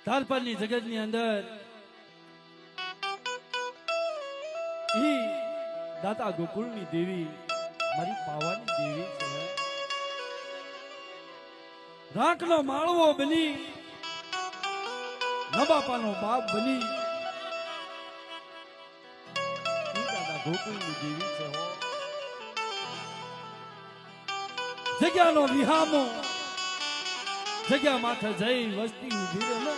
તાલપાની જગતની અંદર ઈ દાતા ગોકુળની દેવી મારી પાવાની દેવી છે. રાખનો માળવો બની નબાપાનો બાપ બની ઈ દાદા ગોકુળની દેવી છે. જગ્યાનો વિહામો જગ્યા માથે જઈ વસ્તી ઉભી રહે ને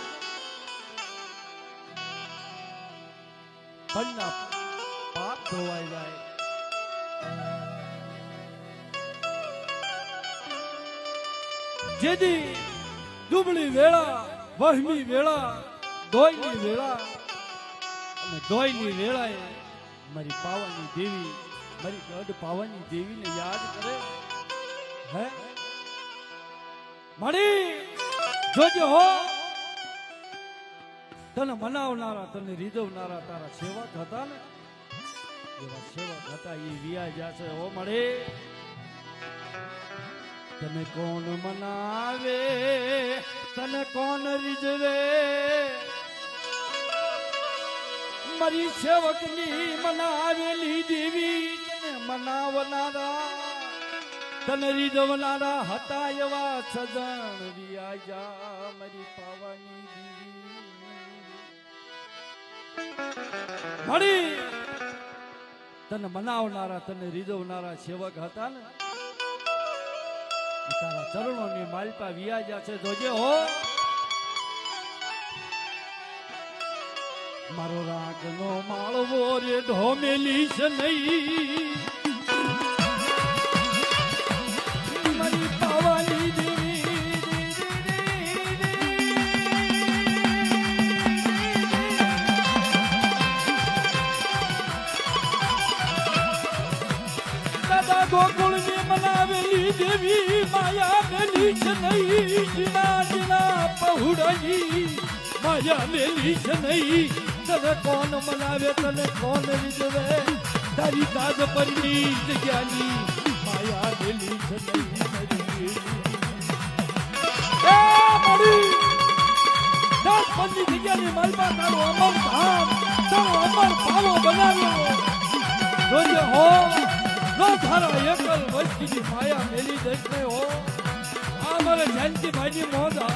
પન્ના પાપ ધોવાઈ જાય. જેદી દુબળી વેળા વહમી વેળા દોયની વેળા અને દોયની વેળાએ મારી પાવાની દેવી મારી ગઢ પાવાની દેવીને યાદ કરે. હે મળી જોજો હો તને મનાવનારા તને રીઝવનારા તારા સેવક હતા ને એવા સેવક હતા એ વિયા જશે. હો મળે તને કોણ મનાવે તને કોણ રીઝવે મારી સેવકની મનાવેલી દેવી તને મનાવનારા તને રીઝવનારા હતા એવા સજણ વિયા મારી પાવાની દેવી મળી તને મનાવનારા તને રીઝવનારા સેવક હતા ને તારા ચરણોની માલપા વિયા છે. જોજે હો મારો રાગનો માળવો રે ઢોમેલી છે નહીં મારી પાવાની દેવી દાદા ગોકુળની મનાવેલી દેવી માયા મેલી છે નહીં જીના જીના પहुડાની માયા મેલી છે નહીં. તને કોણ મનાવે તને કોણ રીઝવે તારી કાજ પરની જગ્યાની માયા મેલી છે નહીં. એ મારી 10 પરની જગ્યાની માલપા તારો અમર ધામ તારો અમર પાવો બનાવ્યો. જોજે હો નો થારા એકલ વસ્તીની માયા મેલી દેખને હો. આ મારે જયંતિભાઈની મોદા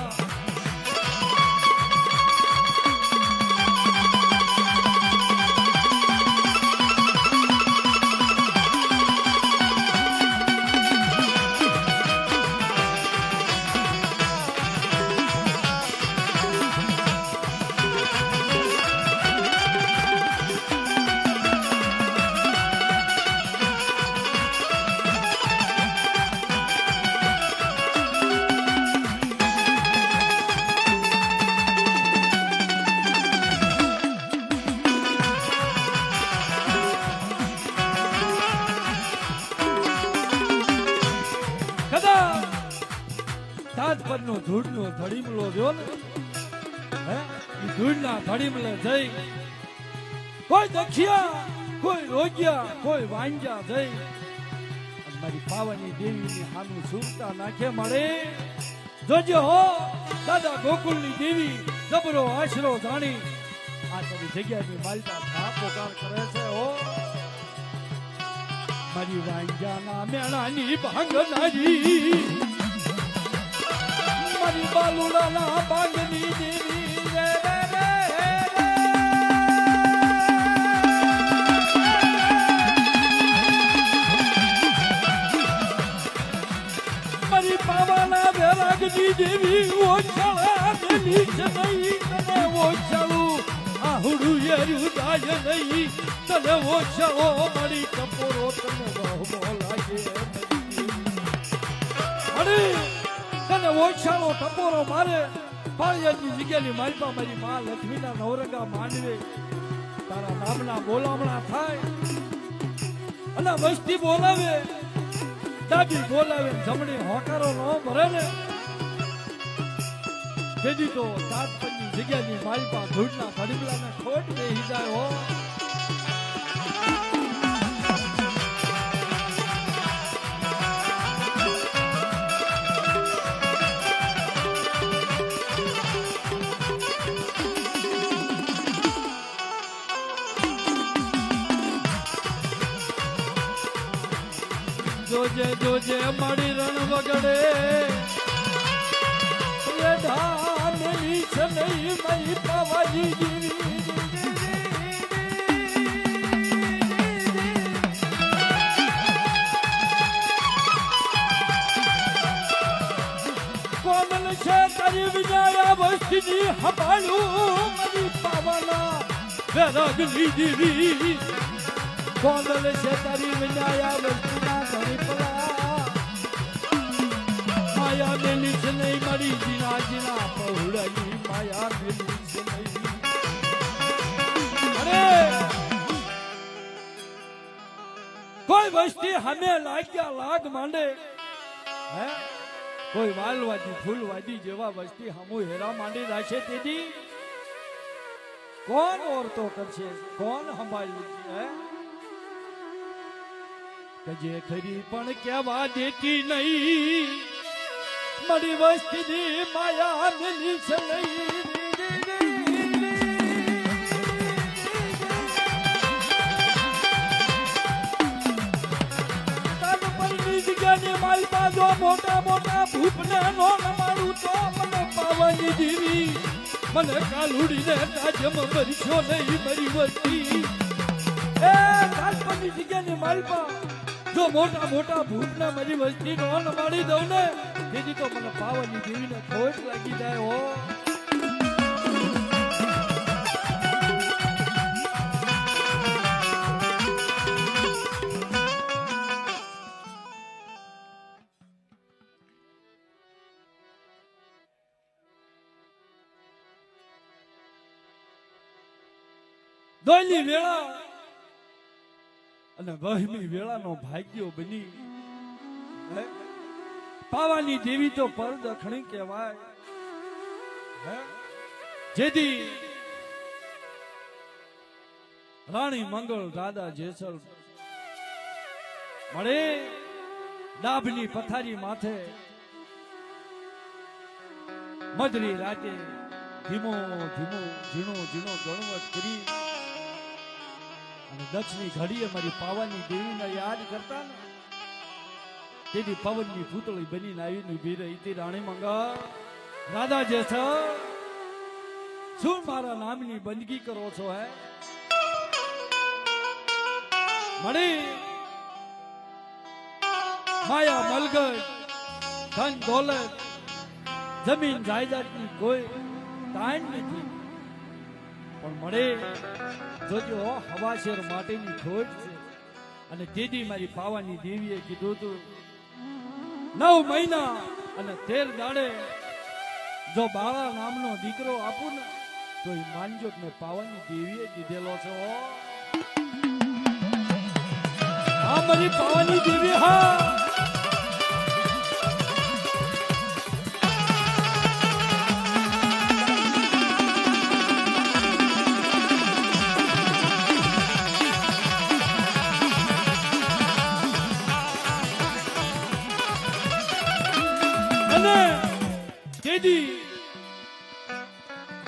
તાજપરનો ધૂળનો ધડીમલો રહ્યો ને હે ઈ ધૂળના ધડીમલે જઈ કોઈ દખિયા કોઈ રોગ્યા કોઈ વાંજા જઈ મારી પાવાની દેવીની સામે સુરતા નાખે મળે. જોજે હો દાદા ગોકુળની દેવી જબરો આશરો જાણી આ તારી જગ્યાની માલપા થા પોકાર કરે છે. હો મારી વાંજાના મેણાની ભાંગનારી મારી બાલુડાના બાગની દેવી રે રે રે મારી પાવાના વેરાગની દેવી ઓછાળા મેલી છે નહીં તને ઓછાળું આહુડું એર્યું જાય નહીં તને ઓછાળો મારી કપોરો તને વહમો લાગે અરે તને ઓછાળો ટપોરો મારે પાળિયાની જગ્યાની માલપા મારી માં લક્ષ્મીના નવરંગા માંડવે તારા નામના બોલામણા થાય અને વસ્તી બોલાવે ડાબી બોલાવે જમણી હોકારો ન ભરે ને તેથી તો તાજપરની જગ્યાની માલપા ધૂળના ધડીમલાને ખોટ બેહી જાય. હો જોજે જોજે મારી રણ વગડે એ ધાનેલી છે નહીં મઈ પાવાજી જીવી કોમલ છે તારી વિજયા વસ્તીની હબાળું મારી પાવાલા વેરાગની જીવી કોમલ છે તારી વિજયા વસ્તીના ઘરે પલા માયા મેલી છે નહીં મારી જીના જીના પહોળાની માયા મેલી છે નહીં અરે કોઈ વસ્તી હમે લાગ્યા લાગ માંડે હે કોઈ વાલવાદી ફૂલવાદી જેવા વસ્તી હમુ હેરા માંડી રાખે તેથી કોણ ઓરતો કરશે કોણ સંભાળી હે કજે ખરી પણ કેવા દેતી નહીં મારી વસ્તીની માયા મેલી છે નહીં માલપા જો મોટા મોટા ભૂપને નો નમાડું તો મને પાવાની જીવી મને કાલુડીને તાજમ મરશો નહીં મરી વસ્તી એ કાલ્પની જગ્યાની માલપા જો મોટા મોટા ભૂપને મરી વસ્તી નો નમાડી દઉં ને તેથી તો મને પાવાની જીવીને ખોટ લાગી જાય હો દોયલી વેળા અને વહમી વેળાનો ભાગ્યો બની પાવાની દેવી તો પરદખણી કહેવાય જેથી રાણી મંગળ દાદા જેસલ મળે ડાભની પથારી માથે મધરી રાતે ધીમો ધીમો ઝીણો ઝીણો ગણવટ કરી અને દક્ષની ઘડીએ મારી પાવાની દેવીને યાદ કરતા ને તેથી પવનની પૂતળી બનીને આવીને ઉભી રહી હતી રાણી મંગળ રાધા જેસલ શું મારા નામની બંદગી કરો છો હે મળી માયા મલગટ ધન દોલત જમીન જાયદાદની કોઈ તાણ નથી પણ મળે જોજો હવાશેર માટેની ખોટ છે અને તેથી મારી પાવાની દેવીએ કીધું હતું 9 મહિના અને 13 દાડે જો બાળા નામનો દીકરો આપું ને તો એ માનજો કે મેં પાવાની દેવીએ દીધેલો છો હા મારી પાવાની દેવી હા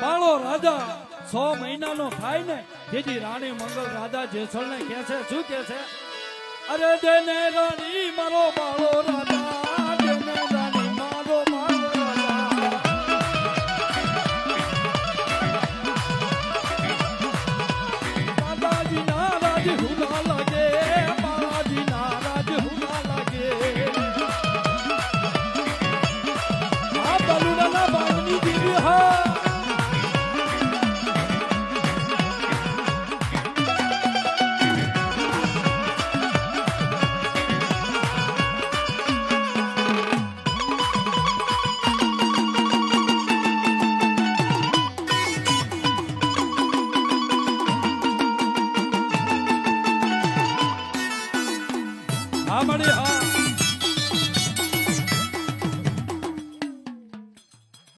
બાળો રાજા 100 મહિનાનો થાય ને તેથી રાણી મંગળ રાધા જેસલ ને કહે છે શું કહે છે અરે દેને રાણી મારો બાળો રાજા દેને રાણી મારો બાળો રાજા દાદાજી ના રાજ હુના લાગે બાળાજી ના રાજ હુના લાગે આ બલુડાના બાળની દીવી હા હા